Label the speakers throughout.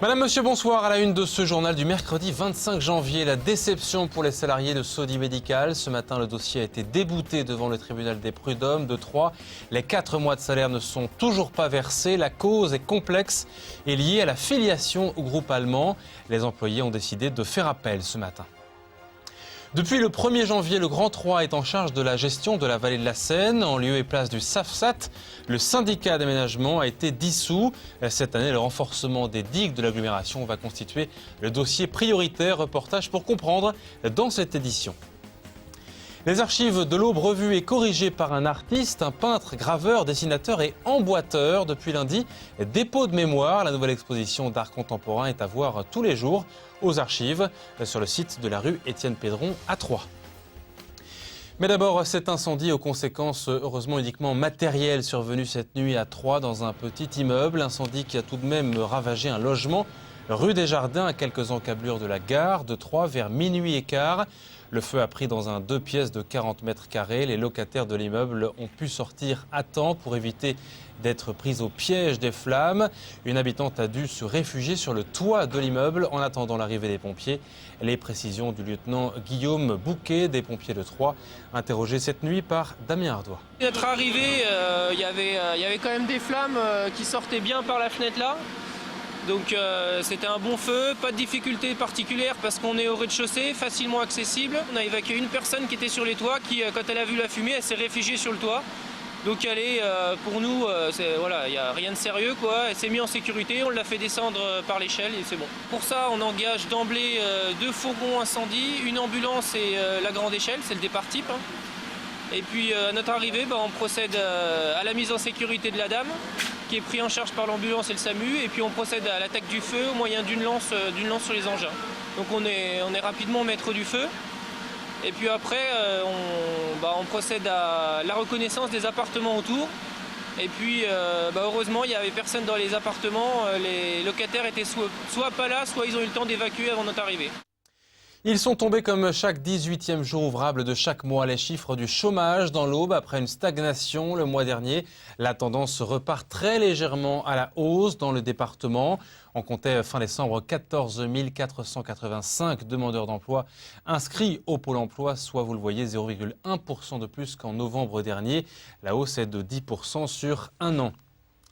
Speaker 1: Madame, monsieur, bonsoir. À la une de ce journal du mercredi 25 janvier, la déception pour les salariés de Sodi Medical. Ce matin, le dossier a été débouté devant le tribunal des prud'hommes de Troyes. Les 4 mois de salaire ne sont toujours pas versés. La cause est complexe et liée à la filiation au groupe allemand. Les employés ont décidé de faire appel ce matin. Depuis le 1er janvier, le Grand Troyes est en charge de la gestion de la vallée de la Seine. En lieu et place du SAFSAT, le syndicat d'aménagement a été dissous. Cette année, le renforcement des digues de l'agglomération va constituer le dossier prioritaire. Reportage pour comprendre dans cette édition. Les archives de l'Aube revues et corrigées par un artiste, un peintre, graveur, dessinateur et emboîteur. Depuis lundi, dépôt de mémoire. La nouvelle exposition d'art contemporain est à voir tous les jours aux archives sur le site de la rue Étienne-Pédron à Troyes. Mais d'abord, cet incendie aux conséquences heureusement uniquement matérielles survenu cette nuit à Troyes dans un petit immeuble. Incendie qui a tout de même ravagé un logement rue des Jardins à quelques encablures de la gare de Troyes vers minuit et quart. Le feu a pris dans un 2 pièces de 40 mètres carrés. Les locataires de l'immeuble ont pu sortir à temps pour éviter d'être pris au piège des flammes. Une habitante a dû se réfugier sur le toit de l'immeuble en attendant l'arrivée des pompiers. Les précisions du lieutenant Guillaume Bouquet des pompiers de Troyes, interrogé cette nuit par Damien Ardois.
Speaker 2: À notre arrivée, il y avait quand même des flammes qui sortaient bien par la fenêtre là. Donc c'était un bon feu, pas de difficulté particulière parce qu'on est au rez-de-chaussée, facilement accessible. On a évacué une personne qui était sur les toits qui, quand elle a vu la fumée, elle s'est réfugiée sur le toit. Donc elle est, pour nous, voilà, il n'y a rien de sérieux quoi. Elle s'est mise en sécurité, on l'a fait descendre par l'échelle et c'est bon. Pour ça, on engage d'emblée 2 fourgons incendie, une ambulance et la grande échelle, c'est le départ type. Et puis à notre arrivée, on procède à la mise en sécurité de la dame, qui est pris en charge par l'ambulance et le SAMU, et puis on procède à l'attaque du feu au moyen d'une lance sur les engins. Donc on est rapidement maître du feu. Et puis après, on procède à la reconnaissance des appartements autour. Et puis heureusement, il n'y avait personne dans les appartements. Les locataires étaient soit pas là, soit ils ont eu le temps d'évacuer avant notre arrivée.
Speaker 1: Ils sont tombés comme chaque 18e jour ouvrable de chaque mois les chiffres du chômage dans l'Aube après une stagnation le mois dernier. La tendance repart très légèrement à la hausse dans le département. On comptait fin décembre 14 485 demandeurs d'emploi inscrits au Pôle emploi, soit vous le voyez 0,1% de plus qu'en novembre dernier. La hausse est de 10% sur un an.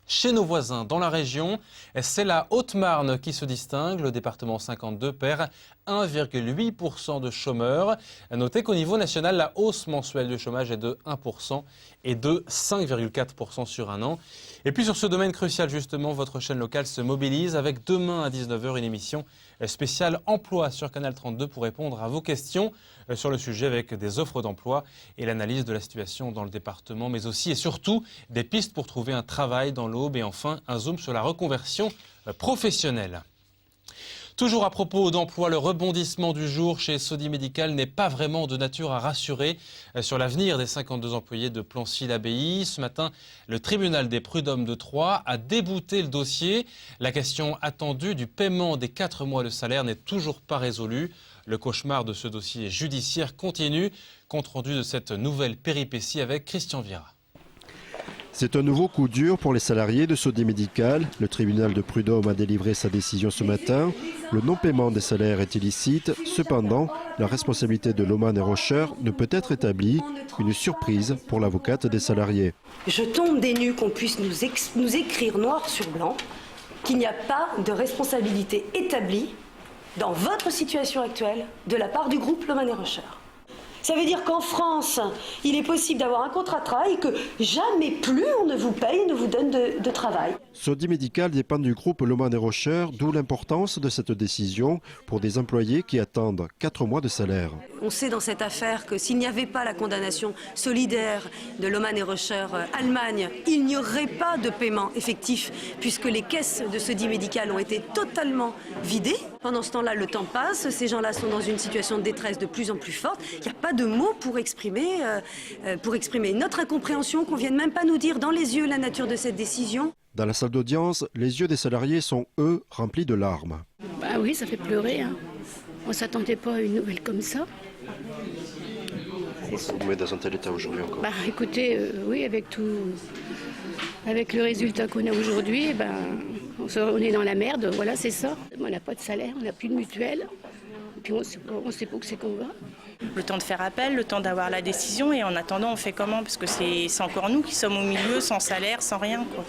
Speaker 1: Chez nos voisins dans la région, c'est la Haute-Marne qui se distingue. Le département 52 perd 1,8% de chômeurs. Notez qu'au niveau national, la hausse mensuelle du chômage est de 1% et de 5,4% sur un an. Et puis sur ce domaine crucial justement, votre chaîne locale se mobilise avec demain à 19h une émission spéciale emploi sur Canal 32 pour répondre à vos questions sur le sujet avec des offres d'emploi et l'analyse de la situation dans le département, mais aussi et surtout des pistes pour trouver un travail dans l'Aube et enfin un zoom sur la reconversion professionnelle. Toujours à propos d'emploi, le rebondissement du jour chez Sodi Medical n'est pas vraiment de nature à rassurer sur l'avenir des 52 employés de Plancy-l'Abbaye. Ce matin, le tribunal des prud'hommes de Troyes a débouté le dossier. La question attendue du paiement des 4 mois de salaire n'est toujours pas résolue. Le cauchemar de ce dossier judiciaire continue. Compte rendu de cette nouvelle péripétie avec Christian Vira.
Speaker 3: C'est un nouveau coup dur pour les salariés de Sodi Medical. Le tribunal de prud'hommes a délivré sa décision ce matin. Le non-paiement des salaires est illicite. Cependant, la responsabilité de Lohmann et Rocher ne peut être établie. Une surprise pour l'avocate des salariés.
Speaker 4: Je tombe des nues qu'on puisse nous écrire noir sur blanc qu'il n'y a pas de responsabilité établie dans votre situation actuelle de la part du groupe Lohmann et Rocher. Ça veut dire qu'en France, il est possible d'avoir un contrat de travail et que jamais plus on ne vous paye, ne vous donne de travail.
Speaker 3: Sodi Medical dépend du groupe Lohmann et Rocher, d'où l'importance de cette décision pour des employés qui attendent 4 mois de salaire.
Speaker 4: On sait dans cette affaire que s'il n'y avait pas la condamnation solidaire de Lohmann et Rocher Allemagne, il n'y aurait pas de paiement effectif puisque les caisses de Sodi Medical ont été totalement vidées. Pendant ce temps-là, le temps passe, ces gens-là sont dans une situation de détresse de plus en plus forte. Il n'y a pas de mots pour exprimer notre incompréhension, qu'on ne vienne même pas nous dire dans les yeux la nature de cette décision.
Speaker 3: Dans la salle d'audience, les yeux des salariés sont, eux, remplis de larmes.
Speaker 5: Bah oui, ça fait pleurer. Hein. On ne s'attendait pas à une nouvelle comme ça.
Speaker 3: Ça vous met dans un tel état aujourd'hui encore?
Speaker 5: Bah écoutez, oui, avec le résultat qu'on a aujourd'hui, On est dans la merde, voilà, c'est ça. On n'a pas de salaire, on n'a plus de mutuelle. Puis on ne sait pas où c'est qu'on va.
Speaker 6: Le temps de faire appel, le temps d'avoir la décision, et en attendant, on fait comment? Parce que c'est encore nous qui sommes au milieu, sans salaire, sans rien, quoi.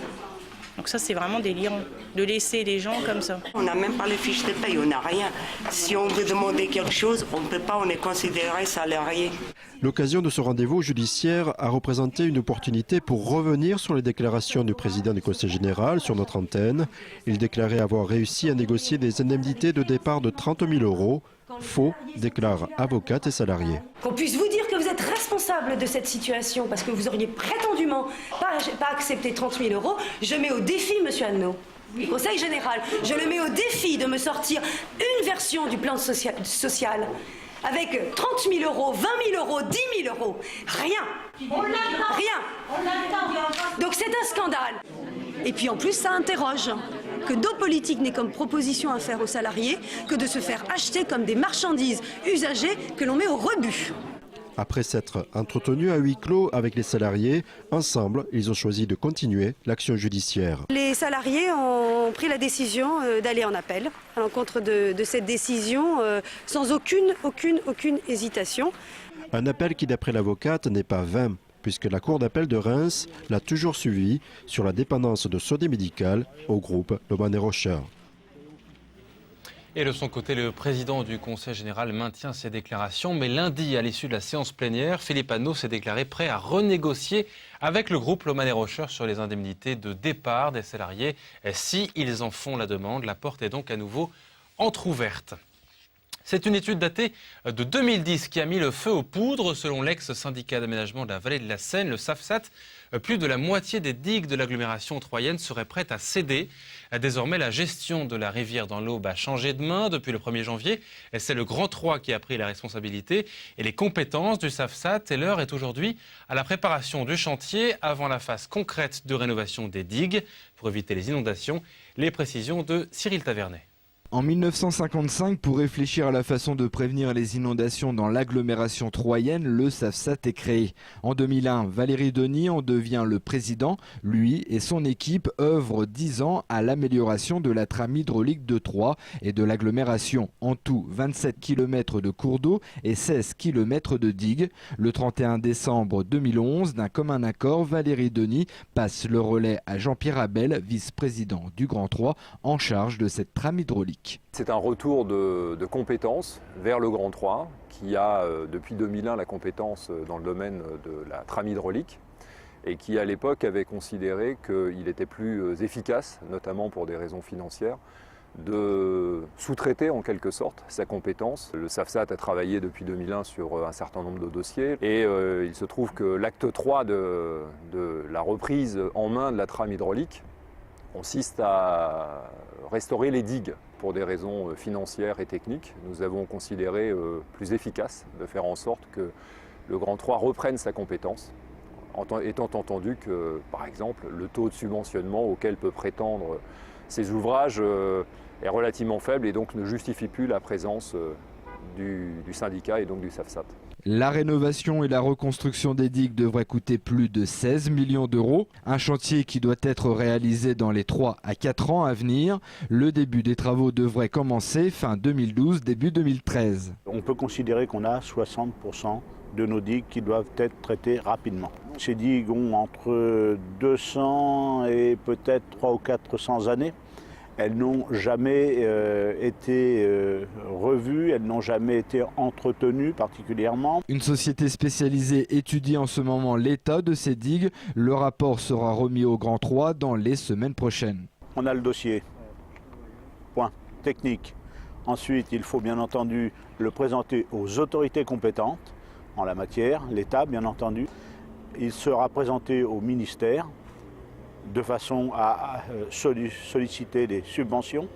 Speaker 6: Donc ça, c'est vraiment délirant, de laisser les gens comme ça.
Speaker 7: On n'a même pas les fiches de paye, on n'a rien. Si on veut demander quelque chose, on ne peut pas, on est considéré salarié.
Speaker 3: L'occasion de ce rendez-vous judiciaire a représenté une opportunité pour revenir sur les déclarations du président du Conseil général sur notre antenne. Il déclarait avoir réussi à négocier des indemnités de départ de 30 000 €. Faux, déclarent avocates et salariés.
Speaker 4: Qu'on puisse vous dire que vous êtes responsable de cette situation parce que vous auriez prétendument pas accepté 30 000 €, je mets au défi, monsieur Anneau, le Conseil général, je le mets au défi de me sortir une version du plan social avec 30 000 €, 20 000 €, 10 000 €. Rien. Rien. Donc c'est un scandale. Et puis en plus, ça interroge que nos politiques n'aient comme proposition à faire aux salariés que de se faire acheter comme des marchandises usagées que l'on met au rebut.
Speaker 3: Après s'être entretenus à huis clos avec les salariés, ensemble, ils ont choisi de continuer l'action judiciaire.
Speaker 4: Les salariés ont pris la décision d'aller en appel à l'encontre de cette décision sans aucune hésitation.
Speaker 3: Un appel qui, d'après l'avocate, n'est pas vain, puisque la Cour d'appel de Reims l'a toujours suivi sur la dépendance de Sodexo Médical au groupe Lohmann & Rocher.
Speaker 1: Et de son côté, le président du Conseil général maintient ses déclarations. Mais lundi, à l'issue de la séance plénière, Philippe Anneau s'est déclaré prêt à renégocier avec le groupe Lohmann & Rocher sur les indemnités de départ des salariés. Si ils en font la demande, la porte est donc à nouveau entrouverte. C'est une étude datée de 2010 qui a mis le feu aux poudres. Selon l'ex-syndicat d'aménagement de la vallée de la Seine, le SAFSAT, plus de la moitié des digues de l'agglomération troyenne seraient prêtes à céder. Désormais, la gestion de la rivière dans l'Aube a changé de main depuis le 1er janvier. C'est le Grand 3 qui a pris la responsabilité et les compétences du SAFSAT. Et l'heure est aujourd'hui à la préparation du chantier avant la phase concrète de rénovation des digues pour éviter les inondations. Les précisions de Cyril Tavernet.
Speaker 8: En 1955, pour réfléchir à la façon de prévenir les inondations dans l'agglomération troyenne, le SAFSAT est créé. En 2001, Valérie Denis en devient le président. Lui et son équipe œuvrent 10 ans à l'amélioration de la trame hydraulique de Troyes et de l'agglomération. En tout, 27 km de cours d'eau et 16 km de digues. Le 31 décembre 2011, d'un commun accord, Valérie Denis passe le relais à Jean-Pierre Abel, vice-président du Grand 3, en charge de cette trame hydraulique.
Speaker 9: C'est un retour de compétences vers le Grand 3 qui a depuis 2001 la compétence dans le domaine de la trame hydraulique et qui à l'époque avait considéré qu'il était plus efficace, notamment pour des raisons financières, de sous-traiter en quelque sorte sa compétence. Le SAFSAT a travaillé depuis 2001 sur un certain nombre de dossiers et il se trouve que l'acte 3 de la reprise en main de la trame hydraulique consiste à restaurer les digues pour des raisons financières et techniques. Nous avons considéré plus efficace de faire en sorte que le Grand 3 reprenne sa compétence, étant entendu que, par exemple, le taux de subventionnement auquel peut prétendre ces ouvrages est relativement faible et donc ne justifie plus la présence du syndicat et donc du SAFSAT.
Speaker 8: La rénovation et la reconstruction des digues devraient coûter plus de 16 millions d'euros. Un chantier qui doit être réalisé dans les 3 à 4 ans à venir. Le début des travaux devrait commencer fin 2012, début 2013.
Speaker 10: On peut considérer qu'on a 60% de nos digues qui doivent être traitées rapidement. Ces digues ont entre 200 et peut-être 300 ou 400 années. Elles n'ont jamais été revues, elles n'ont jamais été entretenues particulièrement.
Speaker 8: Une société spécialisée étudie en ce moment l'état de ces digues. Le rapport sera remis au Grand 3 dans les semaines prochaines.
Speaker 10: On a le dossier, point, technique. Ensuite, il faut bien entendu le présenter aux autorités compétentes en la matière, l'État bien entendu. Il sera présenté au ministère de façon à solliciter des subventions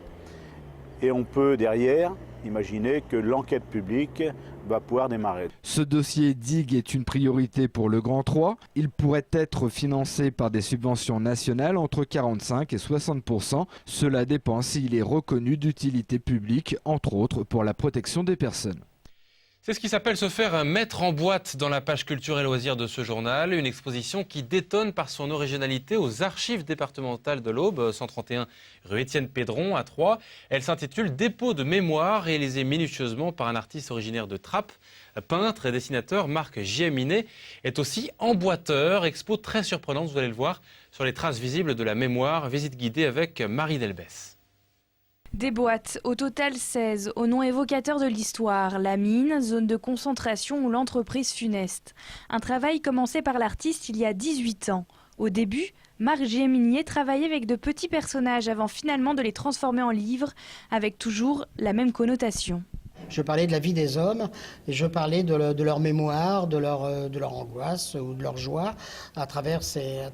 Speaker 10: et on peut derrière imaginer que l'enquête publique va pouvoir démarrer.
Speaker 8: Ce dossier digue est une priorité pour le Grand 3. Il pourrait être financé par des subventions nationales entre 45 et 60%. Cela dépend s'il est reconnu d'utilité publique, entre autres pour la protection des personnes.
Speaker 1: C'est ce qui s'appelle se faire mettre en boîte dans la page culture et loisirs de ce journal. Une exposition qui détonne par son originalité aux archives départementales de l'Aube, 131 rue Étienne Pédron à Troyes. Elle s'intitule Dépôt de mémoire et réalisée minutieusement par un artiste originaire de Trappes. Peintre et dessinateur, Marc Giaminet est aussi emboîteur. Expo très surprenante, vous allez le voir, sur les traces visibles de la mémoire. Visite guidée avec Marie Delbès.
Speaker 11: Des boîtes, au total 16, au nom évocateur de l'histoire, la mine, zone de concentration ou l'entreprise funeste. Un travail commencé par l'artiste il y a 18 ans. Au début, Marc Giaminet travaillait avec de petits personnages avant finalement de les transformer en livres, avec toujours la même connotation.
Speaker 12: Je parlais de la vie des hommes, et je parlais de leur mémoire, de leur angoisse ou de leur joie à travers ces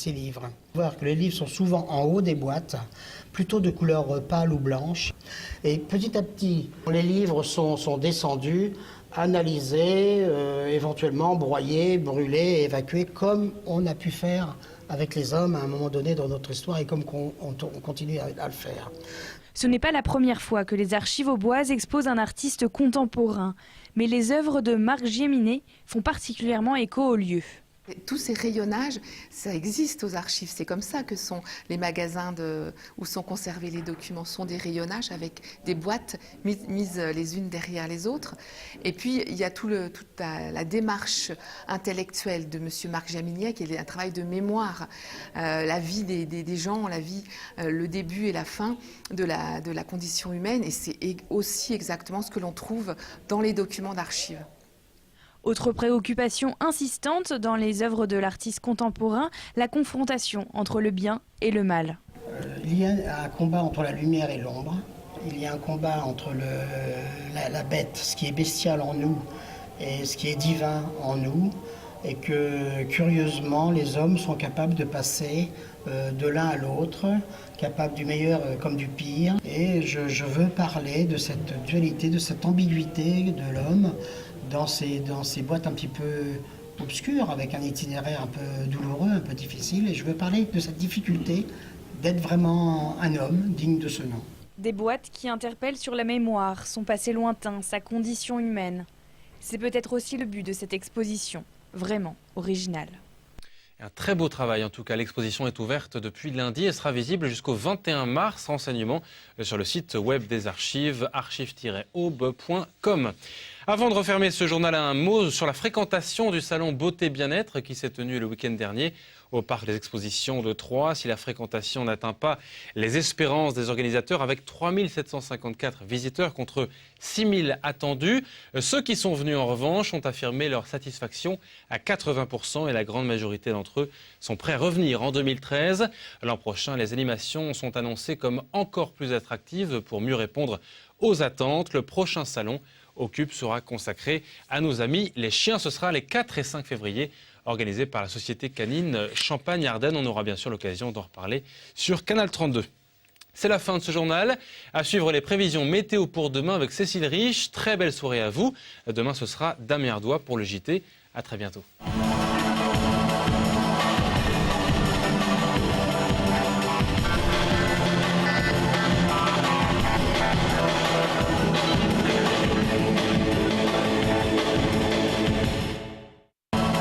Speaker 12: livres. Vous voir que les livres sont souvent en haut des boîtes, plutôt de couleur pâle ou blanche. Et petit à petit, les livres sont descendus, analysés, éventuellement broyés, brûlés, évacués, comme on a pu faire avec les hommes à un moment donné dans notre histoire et comme on continue à le faire.
Speaker 11: Ce n'est pas la première fois que les archives auboises exposent un artiste contemporain, mais les œuvres de Marc Giaminet font particulièrement écho au lieu.
Speaker 13: Tous ces rayonnages, ça existe aux archives. C'est comme ça que sont les magasins où sont conservés les documents. Ce sont des rayonnages avec des boîtes mises les unes derrière les autres. Et puis, il y a toute la démarche intellectuelle de M. Marc Giaminet, qui est un travail de mémoire. La vie des gens, la vie, le début et la fin de la condition humaine. Et c'est aussi exactement ce que l'on trouve dans les documents d'archives.
Speaker 11: Autre préoccupation insistante dans les œuvres de l'artiste contemporain, la confrontation entre le bien et le mal.
Speaker 12: Il y a un combat entre la lumière et l'ombre. Il y a un combat entre la bête, ce qui est bestial en nous, et ce qui est divin en nous. Et que, curieusement, les hommes sont capables de passer de l'un à l'autre, capables du meilleur comme du pire. Et je veux parler de cette dualité, de cette ambiguïté de l'homme, dans ces boîtes un petit peu obscures, avec un itinéraire un peu douloureux, un peu difficile. Et je veux parler de cette difficulté d'être vraiment un homme digne de ce nom.
Speaker 11: Des boîtes qui interpellent sur la mémoire, son passé lointain, sa condition humaine. C'est peut-être aussi le but de cette exposition, vraiment originale.
Speaker 1: Un très beau travail en tout cas. L'exposition est ouverte depuis lundi et sera visible jusqu'au 21 mars. Renseignements sur le site web des archives, archives-aube.com. Avant de refermer ce journal, un mot sur la fréquentation du salon Beauté Bien-être qui s'est tenu le week-end dernier au parc des expositions de Troyes. Si la fréquentation n'atteint pas les espérances des organisateurs, avec 3754 visiteurs contre 6000 attendus, ceux qui sont venus en revanche ont affirmé leur satisfaction à 80% et la grande majorité d'entre eux sont prêts à revenir en 2013. L'an prochain, les animations sont annoncées comme encore plus attractives pour mieux répondre aux attentes. Le prochain salon Occupe sera consacré à nos amis les chiens. Ce sera les 4 et 5 février, organisé par la société canine Champagne-Ardenne. On aura bien sûr l'occasion d'en reparler sur Canal 32. C'est la fin de ce journal. À suivre les prévisions météo pour demain avec Cécile Riche. Très belle soirée à vous. Demain, ce sera Damien Ardois pour le JT. À très bientôt.